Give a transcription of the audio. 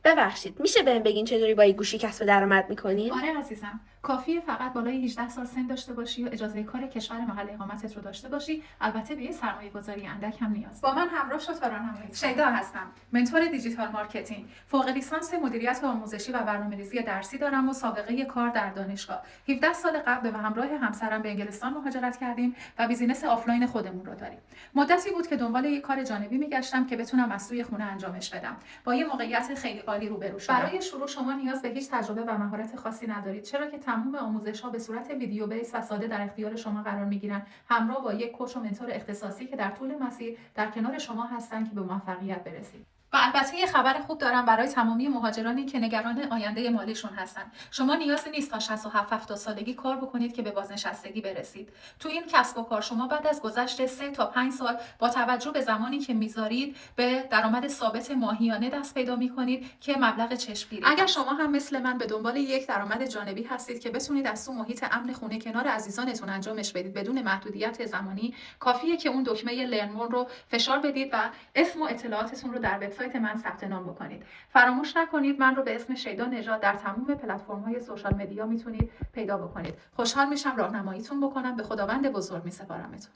ببخشید میشه بهم بگین چطوری با این گوشی کسب درآمد میکنین؟ آره عزیزم، کافیه فقط بالای 18 سال سن داشته باشی و اجازه کار کشور محل اقامتت رو داشته باشی. البته به یه سرمایه‌گذاری اندک هم نیاز. با من همراه شو تا راهنمایی. شیدا هستم، منتور دیجیتال مارکتینگ. فوق لیسانس مدیریت آموزشی و برنامه‌ریزی درسی دارم و سابقه کار در دانشگاه. 17 سال قبل به همراه همسرم به انگلستان مهاجرت کردیم و بیزینس آفلاین خودمون رو داریم. مدتی بود که دنبال یه کار جانبی میگشتم که بتونم از توی خونه انجامش بدم. با یه موقعیت خیلی عالی روبرو شدم. برای شروع شما نیاز به هیچ تجربه و مهارت خاصی ندارید، چرا که تمام آموزش‌ها به صورت ویدیو بیس و ساده در اختیار شما قرار می‌گیرن، همراه با یک کوچ و منتور اختصاصی که در طول مسیر در کنار شما هستن که به موفقیت برسید. و البته یه خبر خوب دارم برای تمامی مهاجرانی که نگران آینده مالیشون هستن. شما نیازی نیست تا 67 70 سالگی کار بکنید که به بازنشستگی برسید. تو این کسب و کار شما بعد از گذشت 3 تا 5 سال با توجه به زمانی که میذارید به درآمد ثابت ماهیانه دست پیدا میکنید که مبلغ چشمگیری. اگر شما هم مثل من به دنبال یک درآمد جانبی هستید که بتونید از تو محیط امن خونه کنار عزیزانتون انجامش بدید بدون محدودیت زمانی، کافیه که اون دکمه لرن رو فشار بدید و اسم و اطلاعاتتون رو در وبسایت من ثبت نام بکنید. فراموش نکنید من رو به اسم شیدا نژاد در تمام پلتفرم‌های سوشال مدیا میتونید پیدا بکنید. خوشحال میشم راهنماییتون بکنم. به خداوند بزرگ میسپارمتون.